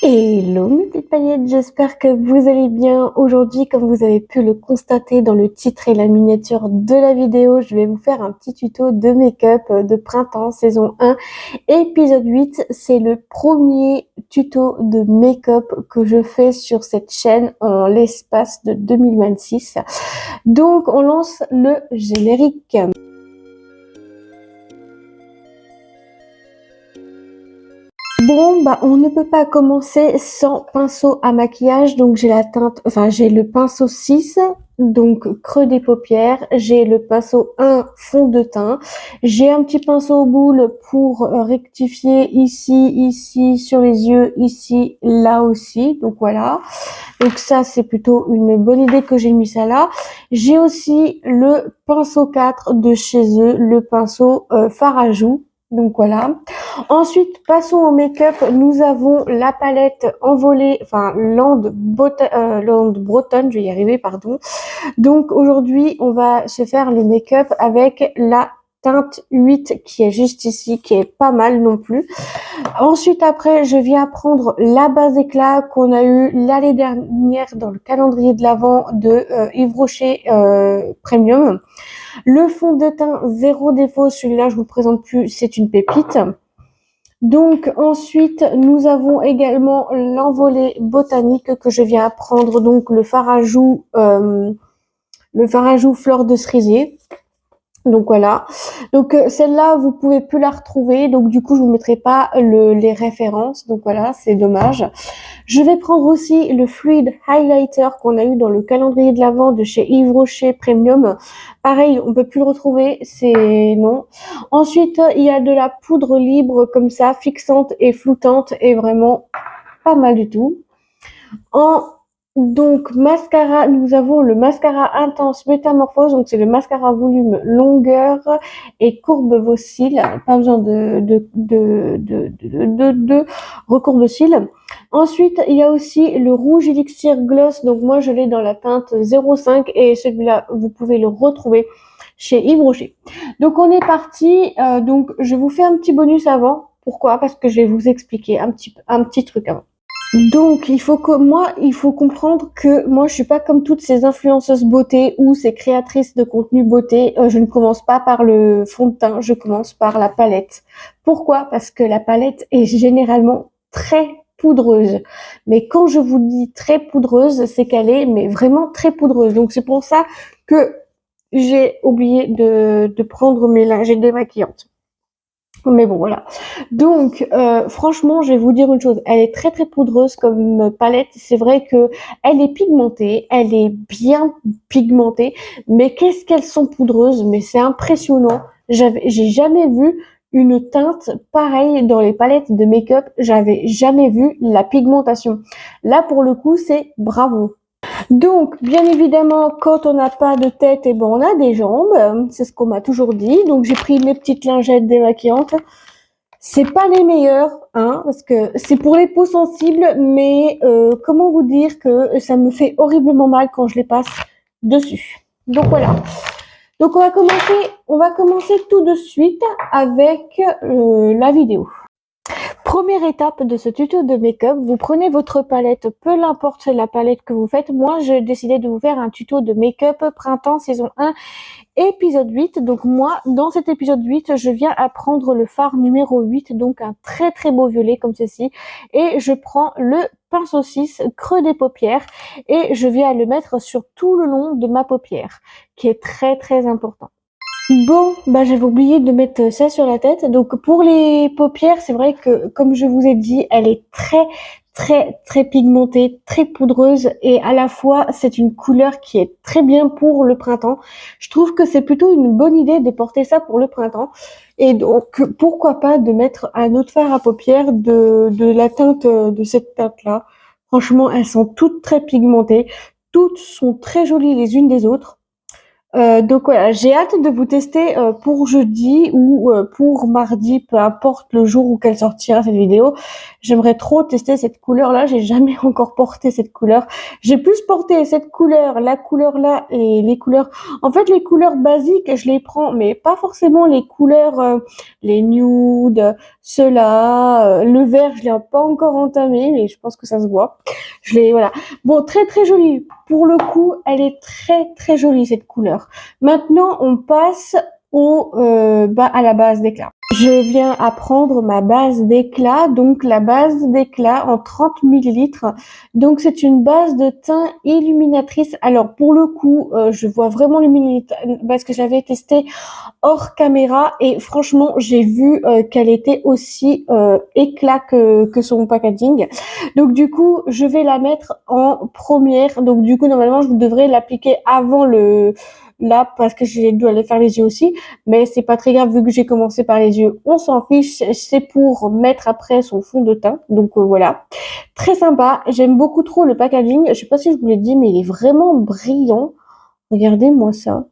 Hello mes petites paillettes, j'espère que vous allez bien. Aujourd'hui, comme vous avez pu le constater dans le titre et la miniature de la vidéo, je vais vous faire un petit tuto de make-up de printemps saison 1, épisode 8. C'est le premier tuto de make-up que je fais sur cette chaîne en l'espace de 2026. Donc on lance le générique. Bon, bah, on ne peut pas commencer sans pinceau à maquillage. Donc, j'ai la teinte, enfin, j'ai le pinceau 6, donc creux des paupières. J'ai le pinceau 1, fond de teint. J'ai un petit pinceau boule pour rectifier ici, sur les yeux, ici, là aussi. Donc, voilà. Donc, ça, c'est plutôt une bonne idée que j'ai mis ça là. J'ai aussi le pinceau 4 de chez eux, le pinceau fard à joues. Donc, voilà. Ensuite, passons au make-up. Nous avons la palette envolée, enfin Land Bretonne, je vais y arriver, pardon. Donc aujourd'hui, on va se faire le make-up avec la teinte 8 qui est juste ici, qui est pas mal non plus. Ensuite, après, je viens prendre la base éclat qu'on a eu l'année dernière dans le calendrier de l'Avent de Yves Rocher Premium. Le fond de teint zéro défaut, celui-là je vous le présente plus, c'est une pépite. Donc ensuite, nous avons également l'envolée botanique que je viens prendre, donc le fard à joues fleur de cerisier. Donc voilà. Donc celle-là, vous pouvez plus la retrouver. Donc du coup, je vous mettrai pas les références. Donc voilà, c'est dommage. Je vais prendre aussi le Fluid Highlighter qu'on a eu dans le calendrier de l'Avent de chez Yves Rocher Premium. Pareil, on peut plus le retrouver, c'est non. Ensuite, il y a de la poudre libre comme ça, fixante et floutante et vraiment pas mal du tout. Donc mascara, nous avons le mascara intense métamorphose, donc c'est le mascara volume longueur et courbe vos cils, pas besoin de recourbe cils. Ensuite, il y a aussi le rouge Elixir Gloss, donc moi je l'ai dans la teinte 05 et celui-là vous pouvez le retrouver chez Yves Rocher. Donc on est parti, donc je vous fais un petit bonus avant. Pourquoi? Parce que je vais vous expliquer un petit truc avant. Donc, il faut comprendre que moi, je suis pas comme toutes ces influenceuses beauté ou ces créatrices de contenu beauté. Je ne commence pas par le fond de teint, je commence par la palette. Pourquoi? Parce que la palette est généralement très poudreuse. Mais quand je vous dis très poudreuse, c'est qu'elle est mais vraiment très poudreuse. Donc, c'est pour ça que j'ai oublié de prendre mes lingettes démaquillantes. Mais bon, voilà. Donc, franchement, je vais vous dire une chose. Elle est très très poudreuse comme palette. C'est vrai que elle est pigmentée, elle est bien pigmentée. Mais qu'est-ce qu'elles sont poudreuses? Mais c'est impressionnant. J'ai jamais vu une teinte pareille dans les palettes de make-up. J'avais jamais vu la pigmentation. Là, pour le coup, c'est bravo. Donc, bien évidemment, quand on n'a pas de tête, et ben on a des jambes. C'est ce qu'on m'a toujours dit. Donc, j'ai pris mes petites lingettes démaquillantes. C'est pas les meilleurs, hein, parce que c'est pour les peaux sensibles, mais comment vous dire que ça me fait horriblement mal quand je les passe dessus. Donc voilà. Donc on va commencer tout de suite avec la vidéo. Première étape de ce tuto de make-up, vous prenez votre palette, peu importe la palette que vous faites. Moi, j'ai décidé de vous faire un tuto de make-up printemps saison 1, épisode 8. Donc moi, dans cet épisode 8, je viens apprendre le fard numéro 8, donc un très très beau violet comme ceci. Et je prends le pinceau 6, creux des paupières, et je viens le mettre sur tout le long de ma paupière, qui est très très important. Bon, bah j'avais oublié de mettre ça sur la tête. Donc pour les paupières, c'est vrai que comme je vous ai dit, elle est très très très pigmentée, très poudreuse et à la fois c'est une couleur qui est très bien pour le printemps. Je trouve que c'est plutôt une bonne idée de porter ça pour le printemps. Et donc pourquoi pas de mettre un autre fard à paupières de la teinte de cette teinte-là. Franchement, elles sont toutes très pigmentées, toutes sont très jolies les unes des autres. Donc voilà, j'ai hâte de vous tester pour jeudi ou pour mardi, peu importe le jour où qu'elle sortira cette vidéo. J'aimerais trop tester cette couleur-là. J'ai jamais encore porté cette couleur. J'ai plus porté cette couleur, la couleur là et les couleurs. En fait, les couleurs basiques, je les prends, mais pas forcément les couleurs, les nudes, ceux-là. Le vert, je l'ai pas encore entamé, mais je pense que ça se voit. Voilà. Bon, très très jolie. Pour le coup, elle est très très jolie cette couleur. Maintenant, on passe à la base d'éclat. Je viens à prendre ma base d'éclat, donc la base d'éclat en 30 millilitres. Donc c'est une base de teint illuminatrice. Alors pour le coup, je vois vraiment l'illuminatrice parce que j'avais testé hors caméra et franchement j'ai vu qu'elle était aussi éclat que son packaging. Donc du coup je vais la mettre en première. Donc du coup normalement je devrais l'appliquer avant le là parce que je dois aller faire les yeux aussi, mais c'est pas très grave vu que j'ai commencé par les yeux, on s'en fiche, c'est pour mettre après son fond de teint. Donc voilà, très sympa, j'aime beaucoup trop le packaging. Je sais pas si je vous l'ai dit mais il est vraiment brillant. Regardez-moi ça.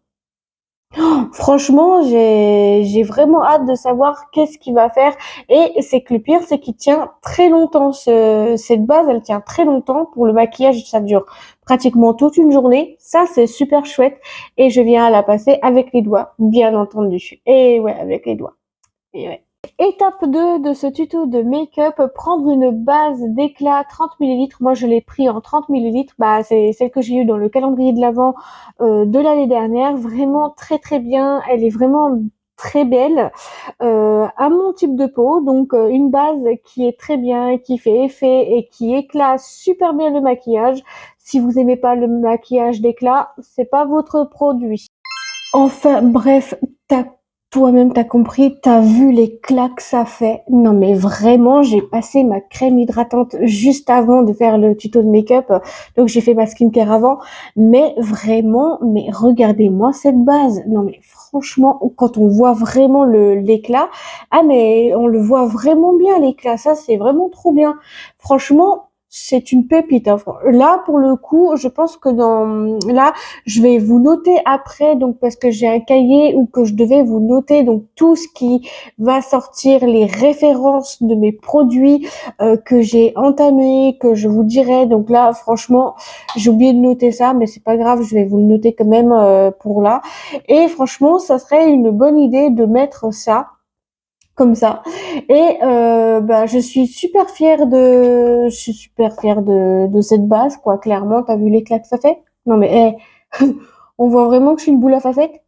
Franchement, j'ai vraiment hâte de savoir qu'est-ce qu'il va faire. Et c'est que le pire, c'est qu'il tient très longtemps. Cette base, elle tient très longtemps. Pour le maquillage, ça dure pratiquement toute une journée. Ça, c'est super chouette. Et je viens à la passer avec les doigts, bien entendu. Et ouais, avec les doigts. Et ouais. Étape 2 de ce tuto de make-up, prendre une base d'éclat 30 millilitres. Moi, je l'ai pris en 30 millilitres. Bah, c'est celle que j'ai eue dans le calendrier de l'Avent de l'année dernière. Vraiment très très bien. Elle est vraiment très belle à mon type de peau. Donc, une base qui est très bien, qui fait effet et qui éclate super bien le maquillage. Si vous aimez pas le maquillage d'éclat, c'est pas votre produit. Enfin, bref, toi-même t'as compris, t'as vu l'éclat que ça fait. Non mais vraiment, j'ai passé ma crème hydratante juste avant de faire le tuto de make-up. Donc j'ai fait ma skincare avant. Mais vraiment, mais regardez-moi cette base. Non mais franchement, quand on voit vraiment l'éclat, ah mais on le voit vraiment bien l'éclat. Ça c'est vraiment trop bien. Franchement, c'est une pépite, hein. Là, pour le coup, je pense que là, je vais vous noter après, donc parce que j'ai un cahier où que je devais vous noter donc tout ce qui va sortir, les références de mes produits que j'ai entamés, que je vous dirai. Donc là, franchement, j'ai oublié de noter ça, mais c'est pas grave, je vais vous le noter quand même pour là. Et franchement, ça serait une bonne idée de mettre ça comme ça. Et bah, je suis super fière de cette base, quoi. Clairement, t'as vu l'éclat que ça fait? Non mais, on voit vraiment que je suis une boule à facettes.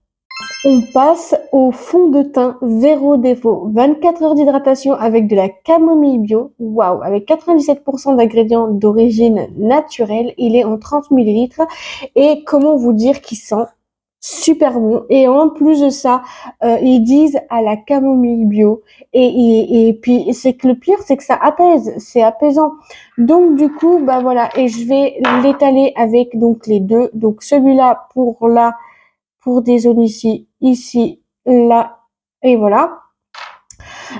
On passe au fond de teint zéro défaut. 24 heures d'hydratation avec de la camomille bio. Waouh, avec 97% d'ingrédients d'origine naturelle. Il est en 30 millilitres. Et comment vous dire qu'il sent super bon. Et en plus de ça, ils disent à la camomille bio. Et puis, c'est que le pire, c'est que ça apaise. C'est apaisant. Donc, du coup, bah voilà. Et je vais l'étaler avec donc les deux. Donc, celui-là pour des zones ici, là, et voilà.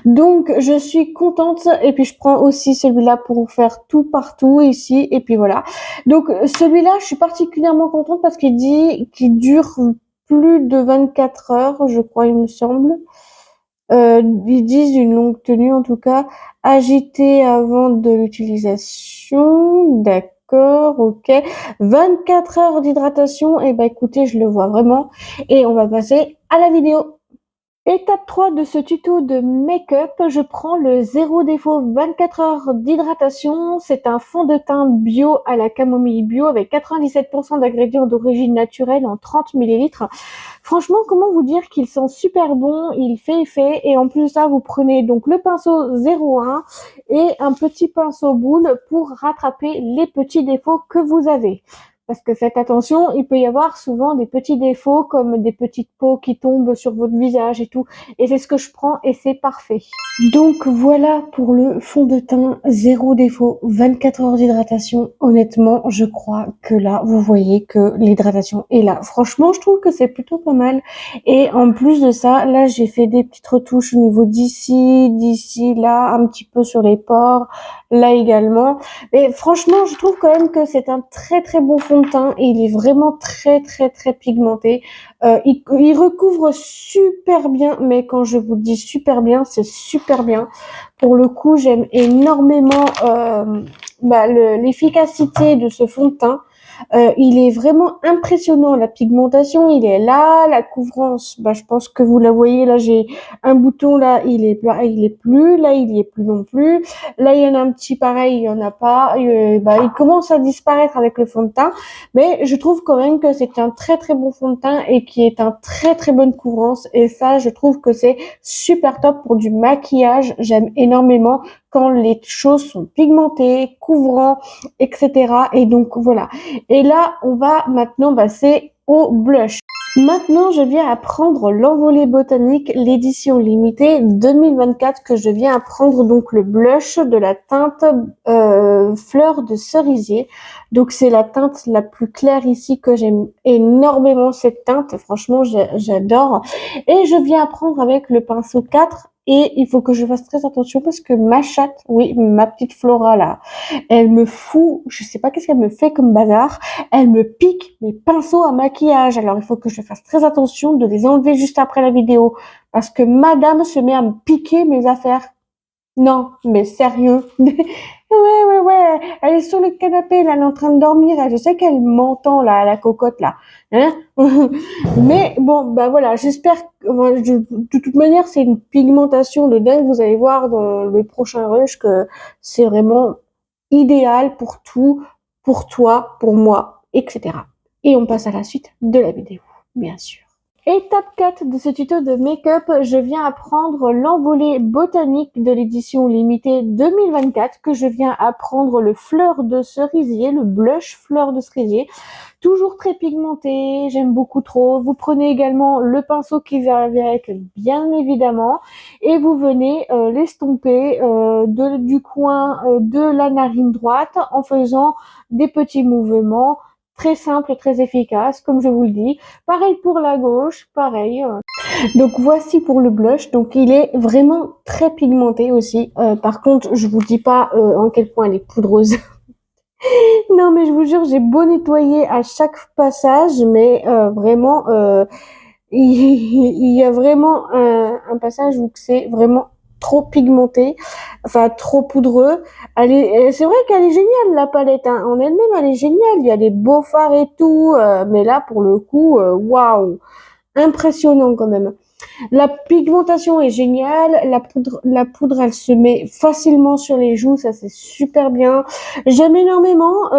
Donc, je suis contente. Et puis, je prends aussi celui-là pour faire tout partout ici. Et puis, voilà. Donc, celui-là, je suis particulièrement contente parce qu'il dit qu'il dure plus de 24 heures, je crois, il me semble. Ils disent une longue tenue, en tout cas, agitée avant de l'utilisation. D'accord, ok. 24 heures d'hydratation. Et ben, écoutez, je le vois vraiment. Et on va passer à la vidéo. Étape 3 de ce tuto de make-up, je prends le zéro défaut 24 heures d'hydratation. C'est un fond de teint bio à la camomille bio avec 97% d'ingrédients d'origine naturelle en 30 millilitres. Franchement, comment vous dire qu'il sent super bon, il fait effet et en plus de ça, vous prenez donc le pinceau 01 et un petit pinceau boule pour rattraper les petits défauts que vous avez. Parce que faites attention, il peut y avoir souvent des petits défauts comme des petites peaux qui tombent sur votre visage et tout. Et c'est ce que je prends et c'est parfait. Donc voilà pour le fond de teint zéro défaut, 24 heures d'hydratation. Honnêtement, je crois que là, vous voyez que l'hydratation est là. Franchement, je trouve que c'est plutôt pas mal. Et en plus de ça, là, j'ai fait des petites retouches au niveau d'ici, là, un petit peu sur les pores, là également. Et franchement, je trouve quand même que c'est un très très bon fond fond de teint et il est vraiment très pigmenté. Il recouvre super bien, mais quand je vous dis super bien, c'est super bien. Pour le coup, j'aime énormément l'efficacité de ce fond de teint. Il est vraiment impressionnant. La pigmentation, il est là. La couvrance, je pense que vous la voyez. Là, j'ai un bouton. Là, il est plus. Là, il y est plus non plus. Là, il y en a un petit pareil, il y en a pas. Il commence à disparaître avec le fond de teint. Mais je trouve quand même que c'est un très bon fond de teint et qui est un très bonne couvrance. Et ça, je trouve que c'est super top pour du maquillage. J'aime énormément quand les choses sont pigmentées, couvrant, etc. Et donc voilà. Et là, on va maintenant passer au blush. Maintenant, je viens à prendre l'Envolée Botanique, l'édition limitée 2024 que je viens à prendre donc le blush de la teinte Fleur de Cerisier. Donc c'est la teinte la plus claire ici que j'aime énormément cette teinte. Franchement, j'adore. Et je viens à prendre avec le pinceau 4. Et il faut que je fasse très attention parce que ma chatte, oui, ma petite Flora là, elle me fout, je sais pas qu'est-ce qu'elle me fait comme bazar, elle me pique mes pinceaux à maquillage. Alors il faut que je fasse très attention de les enlever juste après la vidéo parce que madame se met à me piquer mes affaires. Non, mais sérieux. Ouais. Elle est sur le canapé, là, elle est en train de dormir. Je sais qu'elle m'entend, là, la cocotte, là. Hein. Mais bon, voilà, j'espère que, de toute manière, c'est une pigmentation de dingue. Vous allez voir dans le prochain rush que c'est vraiment idéal pour tout, pour toi, pour moi, etc. Et on passe à la suite de la vidéo, bien sûr. Étape 4 de ce tuto de make-up, je viens apprendre l'Envolée Botanique de l'édition limitée 2024, que je viens apprendre le Fleur de Cerisier, le blush Fleur de Cerisier, toujours très pigmenté, j'aime beaucoup trop. Vous prenez également le pinceau qui va avec, bien évidemment, et vous venez l'estomper du coin de la narine droite en faisant des petits mouvements très simple, très efficace, comme je vous le dis. Pareil pour la gauche, pareil. Donc voici pour le blush. Donc il est vraiment très pigmenté aussi. Par contre, je vous dis pas en quel point elle est poudreuse. Non, mais je vous jure, j'ai beau nettoyer à chaque passage, mais vraiment, il y a vraiment un passage où c'est vraiment trop pigmenté, enfin trop poudreux. C'est vrai qu'elle est géniale la palette, hein. En elle-même elle est géniale. Il y a des beaux fards et tout, mais là pour le coup, waouh, impressionnant quand même. La pigmentation est géniale. La poudre, elle se met facilement sur les joues. Ça, c'est super bien. J'aime énormément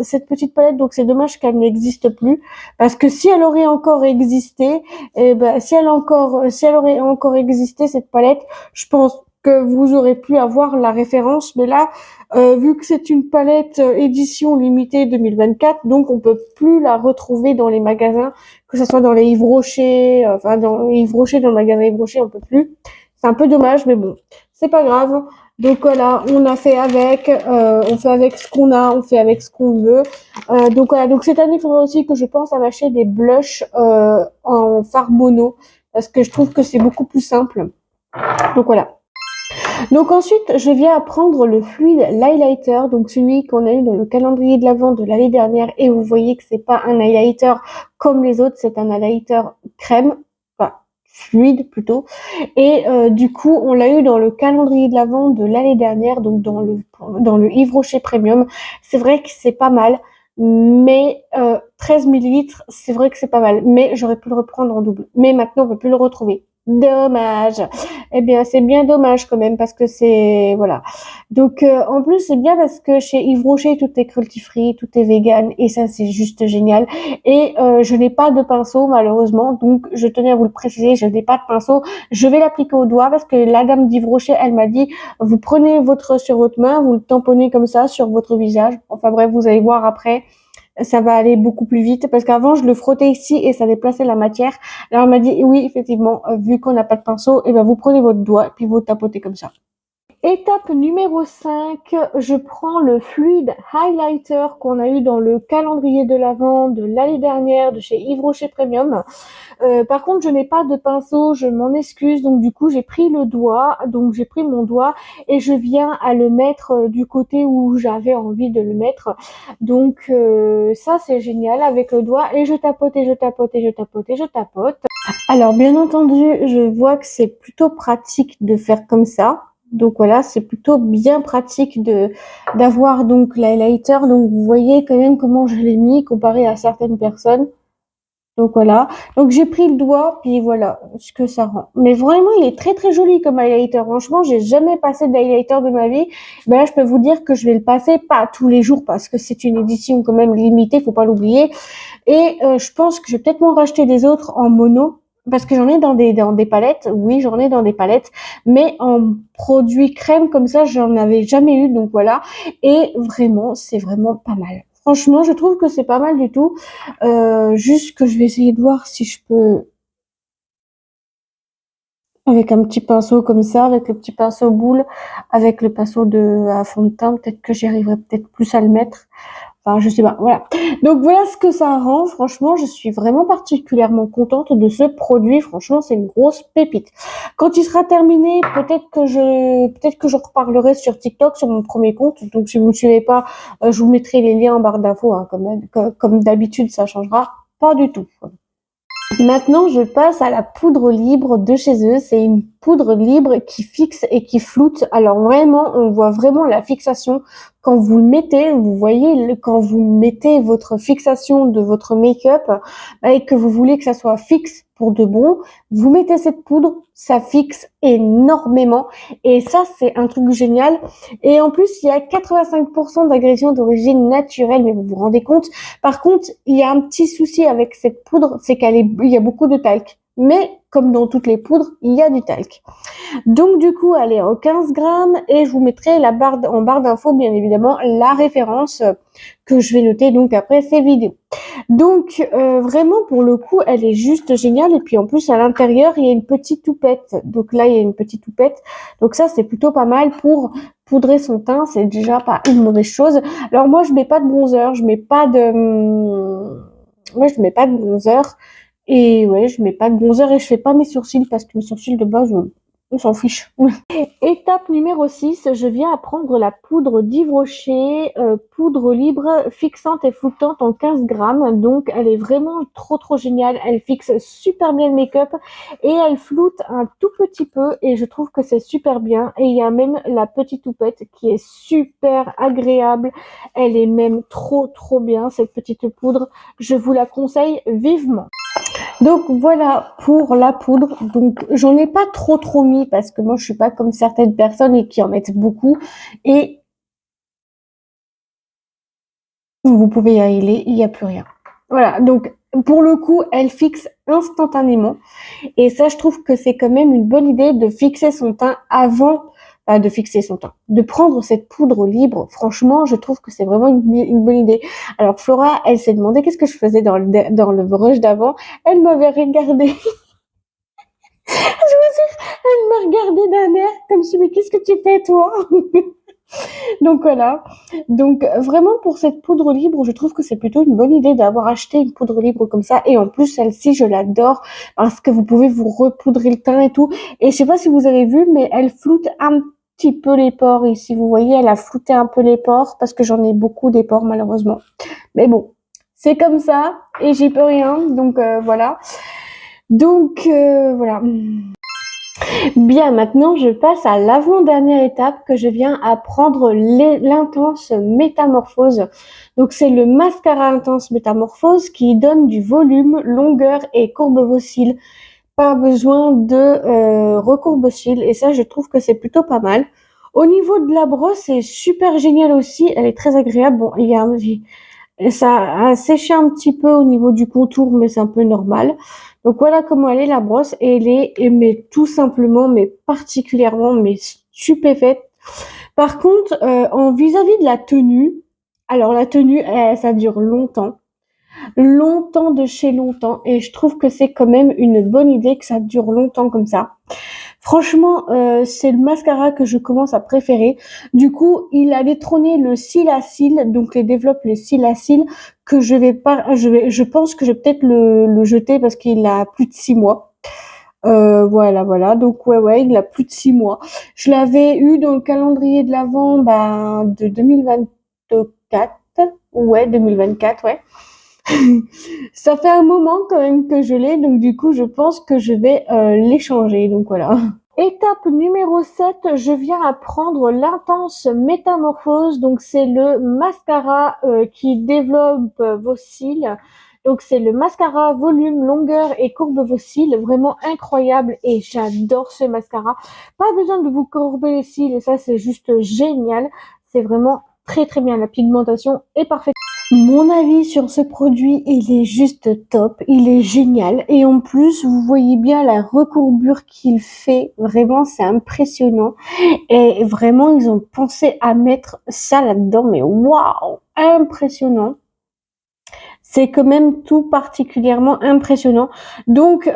cette petite palette. Donc, c'est dommage qu'elle n'existe plus. Parce que si elle aurait encore existé, si elle aurait encore existé, cette palette, je pense que vous aurez pu avoir la référence. Mais là, vu que c'est une palette édition limitée 2024, donc on peut plus la retrouver dans les magasins, que ce soit dans les Yves Rocher, dans les Yves Rocher, dans le magasin Yves Rocher, on peut plus. C'est un peu dommage, mais bon, c'est pas grave. Donc voilà, on a fait avec, on fait avec ce qu'on a, on fait avec ce qu'on veut. Donc voilà, donc cette année, il faudra aussi que je pense à m'acheter des blushs en fard mono, parce que je trouve que c'est beaucoup plus simple. Donc voilà. Donc ensuite, je viens à prendre le fluide l'highlighter, donc celui qu'on a eu dans le calendrier de l'Avent de l'année dernière, et vous voyez que c'est pas un highlighter comme les autres, c'est un highlighter crème, enfin fluide plutôt. Et du coup, on l'a eu dans le calendrier de l'Avent de l'année dernière, donc dans le Yves Rocher Premium. C'est vrai que c'est pas mal, mais 13 millilitres, c'est vrai que c'est pas mal, mais j'aurais pu le reprendre en double. Mais maintenant, on peut plus le retrouver. Dommage. Eh bien, c'est bien dommage quand même parce que c'est voilà. Donc en plus c'est bien parce que chez Yves Rocher tout est cruelty free, tout est vegan et ça c'est juste génial. Et je n'ai pas de pinceau malheureusement, donc je tenais à vous le préciser, je n'ai pas de pinceau. Je vais l'appliquer au doigt parce que la dame d'Yves Rocher, elle m'a dit vous prenez sur votre main, vous le tamponnez comme ça sur votre visage. Enfin bref, vous allez voir après. Ça va aller beaucoup plus vite parce qu'avant je le frottais ici et ça déplaçait la matière. Alors on m'a dit oui effectivement vu qu'on n'a pas de pinceau, et ben vous prenez votre doigt et puis vous tapotez comme ça. Étape numéro 5, je prends le fluide highlighter qu'on a eu dans le calendrier de l'Avent de l'année dernière de chez Yves Rocher Premium. Par contre, je n'ai pas de pinceau, je m'en excuse. Donc du coup, j'ai pris mon doigt et je viens à le mettre du côté où j'avais envie de le mettre. Donc ça, c'est génial avec le doigt et je tapote et je tapote et je tapote et je tapote. Alors bien entendu, je vois que c'est plutôt pratique de faire comme ça. Donc voilà, c'est plutôt bien pratique d'avoir donc l'highlighter. Donc vous voyez quand même comment je l'ai mis comparé à certaines personnes. Donc voilà. Donc j'ai pris le doigt, puis voilà ce que ça rend. Mais vraiment, il est très très joli comme highlighter. Franchement, j'ai jamais passé d'highlighter de ma vie. Ben là, je peux vous dire que je vais le passer pas tous les jours parce que c'est une édition quand même limitée, faut pas l'oublier. Et je pense que je vais peut-être m'en racheter des autres en mono. Parce que j'en ai dans des palettes, oui, j'en ai dans des palettes, mais en produit crème comme ça, j'en avais jamais eu, donc voilà. Et vraiment, c'est vraiment pas mal. Franchement, je trouve que c'est pas mal du tout. Juste que je vais essayer de voir si je peux, avec un petit pinceau comme ça, avec le petit pinceau boule, avec le pinceau à fond de teint, peut-être que j'y arriverai peut-être plus à le mettre. Enfin, je sais pas, voilà. Donc voilà ce que ça rend. Franchement, je suis vraiment particulièrement contente de ce produit. Franchement, c'est une grosse pépite. Quand il sera terminé, peut-être que je reparlerai sur TikTok, sur mon premier compte. Donc si vous ne me suivez pas, je vous mettrai les liens en barre d'infos, hein, comme d'habitude, ça changera pas du tout. Maintenant, je passe à la poudre libre de chez eux. C'est une poudre libre qui fixe et qui floute. Alors vraiment, on voit vraiment la fixation quand vous le mettez. Vous voyez, quand vous mettez votre fixation de votre make-up et que vous voulez que ça soit fixe pour de bon, vous mettez cette poudre, ça fixe énormément. Et ça, c'est un truc génial. Et en plus, il y a 85% d'ingrédients d'origine naturelle, mais vous vous rendez compte? Par contre, il y a un petit souci avec cette poudre, c'est il y a beaucoup de talc. Mais comme dans toutes les poudres, il y a du talc. Donc du coup, elle est en 15 grammes et je vous mettrai en barre d'infos, bien évidemment, la référence que je vais noter donc après ces vidéos. Donc vraiment pour le coup, elle est juste géniale et puis en plus à l'intérieur, il y a une petite toupette. Donc là, il y a une petite toupette. Donc ça, c'est plutôt pas mal pour poudrer son teint, c'est déjà pas une mauvaise chose. Alors moi, je mets pas de bronzer, je mets pas de bronzer. Et ouais, je mets pas de bronzer et je fais pas mes sourcils parce que mes sourcils de base, on s'en fiche. Étape numéro 6, je viens à prendre la poudre d'Yves Rocher, poudre libre, fixante et flottante en 15 grammes. Donc, elle est vraiment trop trop géniale. Elle fixe super bien le make-up et elle floute un tout petit peu et je trouve que c'est super bien. Et il y a même la petite toupette qui est super agréable. Elle est même trop trop bien, cette petite poudre. Je vous la conseille vivement. Donc voilà pour la poudre. Donc j'en ai pas trop mis parce que moi je suis pas comme certaines personnes et qui en mettent beaucoup. Et vous pouvez y aller, il n'y a plus rien. Voilà, donc pour le coup, elle fixe instantanément. Et ça, je trouve que c'est quand même une bonne idée de fixer son teint avant de fixer son teint. De prendre cette poudre libre, franchement, je trouve que c'est vraiment une bonne idée. Alors Flora, elle s'est demandé qu'est-ce que je faisais dans le rush d'avant. Elle m'avait regardé. Elle m'a regardé d'un air comme si, mais qu'est-ce que tu fais, toi? Donc voilà. Donc vraiment pour cette poudre libre, je trouve que c'est plutôt une bonne idée d'avoir acheté une poudre libre comme ça. Et en plus, celle-ci, je l'adore parce que vous pouvez vous repoudrer le teint et tout. Et je sais pas si vous avez vu, mais elle floute un petit peu les pores. Ici, vous voyez, elle a flouté un peu les pores parce que j'en ai beaucoup des pores malheureusement. Mais bon, c'est comme ça et j'y peux rien. Donc voilà. Donc voilà. Bien, maintenant je passe à l'avant-dernière étape que je viens à prendre l'intense métamorphose. Donc c'est le mascara intense métamorphose qui donne du volume, longueur et courbe vos cils. Pas besoin de recourbe cils et ça je trouve que c'est plutôt pas mal. Au niveau de la brosse, c'est super génial aussi, elle est très agréable. Bon, ça a séché un petit peu au niveau du contour, mais c'est un peu normal. Donc voilà comment elle est la brosse et elle est mais tout simplement, mais particulièrement, mais stupéfaite. Par contre, en vis-à-vis de la tenue, alors la tenue, ça dure longtemps. longtemps de chez longtemps et je trouve que c'est quand même une bonne idée que ça dure longtemps comme ça. Franchement, c'est le mascara que je commence à préférer. Du coup, il a détrôné le cil à cils, donc les développe les cils à cils que je vais pas, je pense que je vais peut-être le jeter parce qu'il a plus de 6 mois. Voilà. Donc ouais, il a plus de 6 mois. Je l'avais eu dans le calendrier de l'Avent, de 2024. Ouais, 2024, ouais. Ça fait un moment quand même que je l'ai, donc du coup, je pense que je vais l'échanger. Donc voilà. Étape numéro 7, je viens à prendre l'intense métamorphose. Donc c'est le mascara qui développe vos cils. Donc c'est le mascara volume, longueur et courbe vos cils. Vraiment incroyable et j'adore ce mascara. Pas besoin de vous courber les cils et ça c'est juste génial. C'est vraiment très très bien. La pigmentation est parfaite. Mon avis sur ce produit, il est juste top, il est génial et en plus vous voyez bien la recourbure qu'il fait, vraiment c'est impressionnant et vraiment ils ont pensé à mettre ça là-dedans mais waouh, impressionnant. C'est quand même tout particulièrement impressionnant. Donc,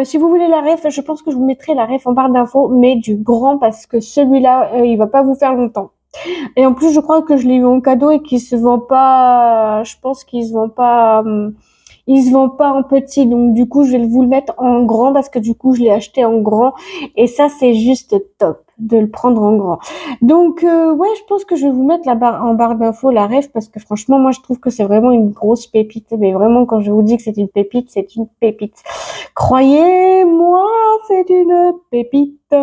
si vous voulez la ref, je pense que je vous mettrai la ref en barre d'infos, mais du grand parce que celui-là, il va pas vous faire longtemps. Et en plus, je crois que je l'ai eu en cadeau et qu'il se vend pas. Je pense qu'il se vend pas. Il se vend pas en petit. Donc du coup, je vais vous le mettre en grand parce que du coup, je l'ai acheté en grand. Et ça, c'est juste top de le prendre en grand. Donc ouais, je pense que je vais vous mettre en barre d'infos la ref parce que franchement, moi, je trouve que c'est vraiment une grosse pépite. Mais vraiment, quand je vous dis que c'est une pépite, c'est une pépite. Croyez-moi, c'est une pépite.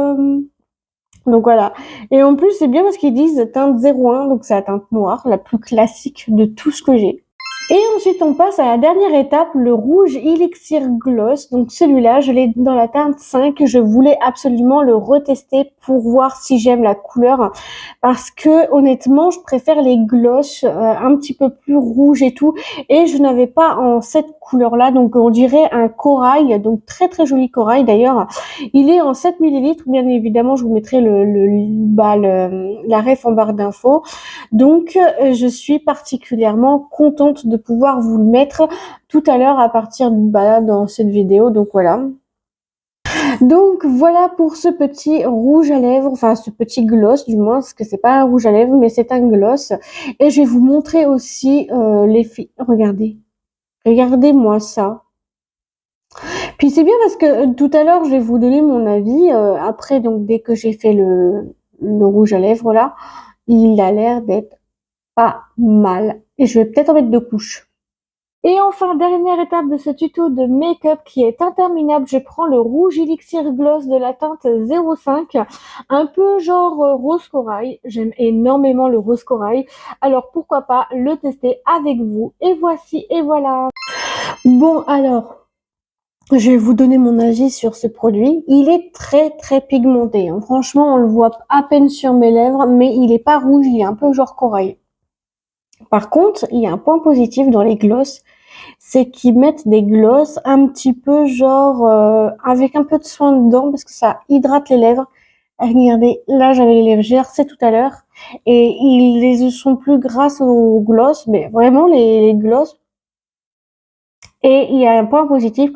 Donc voilà. Et en plus, c'est bien parce qu'ils disent teinte 01, donc c'est la teinte noire, la plus classique de tout ce que j'ai. Et ensuite, on passe à la dernière étape, le rouge Elixir Gloss. Donc celui-là, je l'ai dans la teinte 5. Je voulais absolument le retester pour voir si j'aime la couleur. Parce que honnêtement, je préfère les gloss un petit peu plus rouges et tout. Et je n'avais pas en cette couleur-là. Donc on dirait un corail. Donc très très joli corail d'ailleurs. Il est en 7 millilitres. Bien évidemment, je vous mettrai la ref en barre d'infos. Donc, je suis particulièrement contente de pouvoir vous le mettre tout à l'heure à partir dans cette vidéo. Donc voilà. Donc voilà pour ce petit rouge à lèvres, enfin ce petit gloss du moins, parce que c'est pas un rouge à lèvres, mais c'est un gloss. Et je vais vous montrer aussi les filles. Regardez-moi ça. Puis c'est bien parce que tout à l'heure je vais vous donner mon avis. Après donc dès que j'ai fait le rouge à lèvres là, il a l'air d'être pas mal. Et je vais peut-être en mettre 2 couches. Et enfin, dernière étape de ce tuto de make-up qui est interminable, je prends le rouge Elixir Gloss de la teinte 05, un peu genre rose corail. J'aime énormément le rose corail. Alors pourquoi pas le tester avec vous. Et voici, et voilà. Bon alors, je vais vous donner mon avis sur ce produit. Il est très très pigmenté, hein. Franchement, on le voit à peine sur mes lèvres, mais il est pas rouge, il est un peu genre corail. Par contre, il y a un point positif dans les gloss, c'est qu'ils mettent des gloss un petit peu genre avec un peu de soin dedans parce que ça hydrate les lèvres. Regardez, là j'avais les lèvres gercées tout à l'heure et ils les sont plus grâce aux gloss, mais vraiment les gloss. Et il y a un point positif,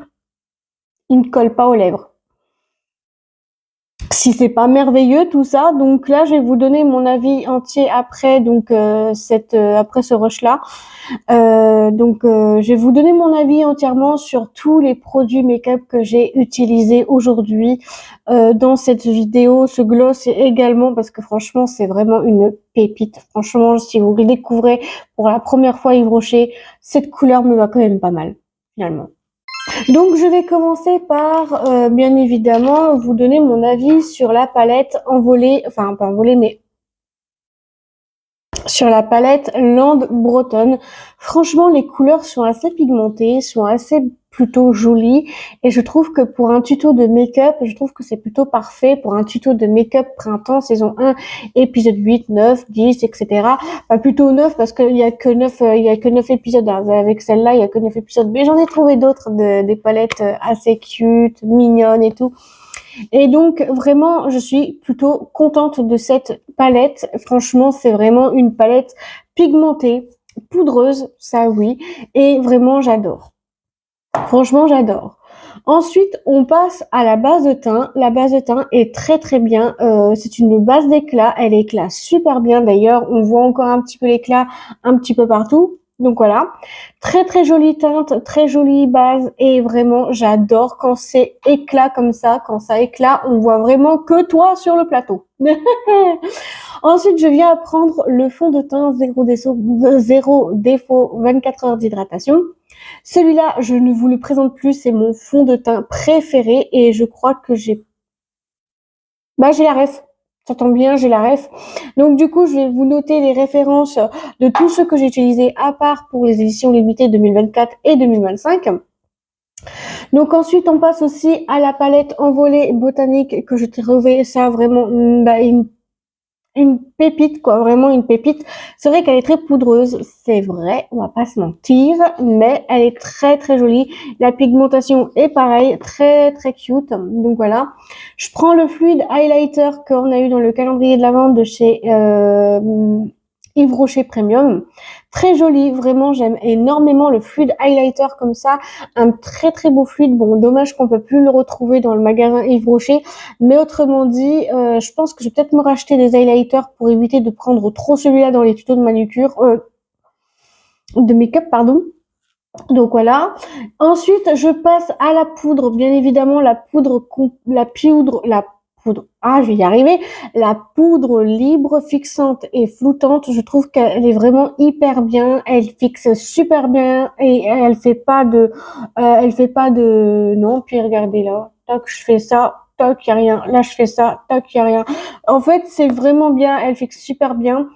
ils ne collent pas aux lèvres. Si c'est pas merveilleux tout ça, donc là je vais vous donner mon avis entier après donc après ce rush là. Je vais vous donner mon avis entièrement sur tous les produits make-up que j'ai utilisés aujourd'hui dans cette vidéo. Ce gloss également parce que franchement c'est vraiment une pépite. Franchement si vous découvrez pour la première fois Yves Rocher, cette couleur me va quand même pas mal finalement. Donc je vais commencer par bien évidemment vous donner mon avis sur la palette envolée, enfin pas envolée mais sur la palette Land Bretonne. Franchement les couleurs sont assez pigmentées, sont assez plutôt jolies et je trouve que pour un tuto de make-up, je trouve que c'est plutôt parfait pour un tuto de make-up printemps saison 1, épisode 8, 9, 10, etc. Enfin plutôt 9 parce qu'il y a que 9, il y a que 9 épisodes avec celle-là, il y a que 9 épisodes, mais j'en ai trouvé d'autres des palettes assez cute, mignonnes et tout. Et donc vraiment, je suis plutôt contente de cette palette. Franchement, c'est vraiment une palette pigmentée poudreuse, ça oui, et vraiment j'adore. Franchement, j'adore. Ensuite, on passe à la base de teint. La base de teint est très très bien. C'est une base d'éclat. Elle éclate super bien. D'ailleurs, on voit encore un petit peu l'éclat un petit peu partout. Donc voilà. Très très jolie teinte, très jolie base. Et vraiment, j'adore quand c'est éclat comme ça. Quand ça éclate, on voit vraiment que toi sur le plateau. Ensuite, je viens prendre le fond de teint zéro défaut 24 heures d'hydratation. Celui-là, je ne vous le présente plus, c'est mon fond de teint préféré et je crois que j'ai la ref. Ça tombe bien, j'ai la ref. Donc du coup, je vais vous noter les références de tout ce que j'ai utilisé à part pour les éditions limitées 2024 et 2025. Donc ensuite, on passe aussi à la palette Envolée Botanique que je t'ai trouvé ça vraiment une pépite, quoi, vraiment une pépite. C'est vrai qu'elle est très poudreuse, c'est vrai, on va pas se mentir, mais elle est très très jolie. La pigmentation est pareil, très très cute. Donc voilà. Je prends le fluide highlighter qu'on a eu dans le calendrier de la vente de chez Yves Rocher Premium. Très joli, vraiment, j'aime énormément le fluide highlighter comme ça. Un très très beau fluide. Bon, dommage qu'on peut plus le retrouver dans le magasin Yves Rocher. Mais autrement dit, je pense que je vais peut-être me racheter des highlighters pour éviter de prendre trop celui-là dans les tutos de manucure, de make-up, pardon. Donc voilà. Ensuite, je passe à la poudre. Bien évidemment, je vais y arriver. La poudre libre, fixante et floutante. Je trouve qu'elle est vraiment hyper bien. Elle fixe super bien et elle fait pas de, non. Puis regardez là. Tac, je fais ça. Tac, y a rien. Là, je fais ça. Tac, y a rien. En fait, c'est vraiment bien. Elle fixe super bien.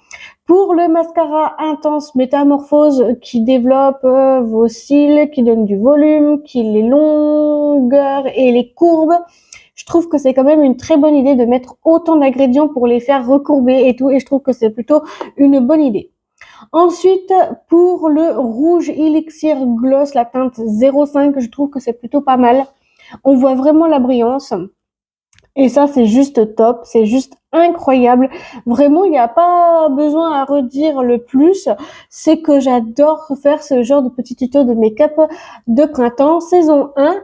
Pour le mascara Intense Métamorphose qui développe vos cils, qui donne du volume, qui les longueurs et les courbes, je trouve que c'est quand même une très bonne idée de mettre autant d'ingrédients pour les faire recourber et tout, et je trouve que c'est plutôt une bonne idée. Ensuite, pour le rouge Elixir Gloss, la teinte 05, je trouve que c'est plutôt pas mal. On voit vraiment la brillance. Et ça, c'est juste top, c'est juste incroyable. Vraiment, il n'y a pas besoin à redire le plus. C'est que j'adore faire ce genre de petits tutos de make-up de printemps, saison 1,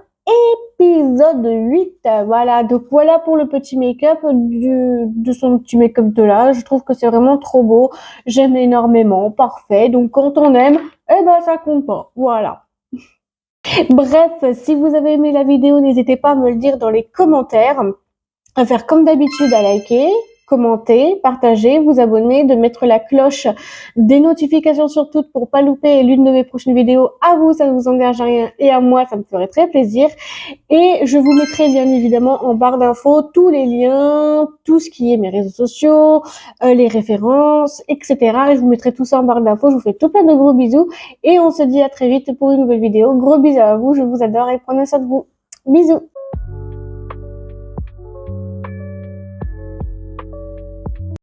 épisode 8. Voilà, donc voilà pour le petit make-up de son petit make-up de là. Je trouve que c'est vraiment trop beau. J'aime énormément, parfait. Donc quand on aime, eh ben ça compte pas. Voilà. Bref, si vous avez aimé la vidéo, n'hésitez pas à me le dire dans les commentaires. À faire comme d'habitude, à liker, commenter, partager, vous abonner, de mettre la cloche des notifications sur toutes pour pas louper l'une de mes prochaines vidéos. À vous, ça ne vous engage à rien et à moi, ça me ferait très plaisir. Et je vous mettrai bien évidemment en barre d'infos tous les liens, tout ce qui est mes réseaux sociaux, les références, etc. Et je vous mettrai tout ça en barre d'infos. Je vous fais tout plein de gros bisous et on se dit à très vite pour une nouvelle vidéo. Gros bisous à vous, je vous adore et prenez soin de vous. Bisous.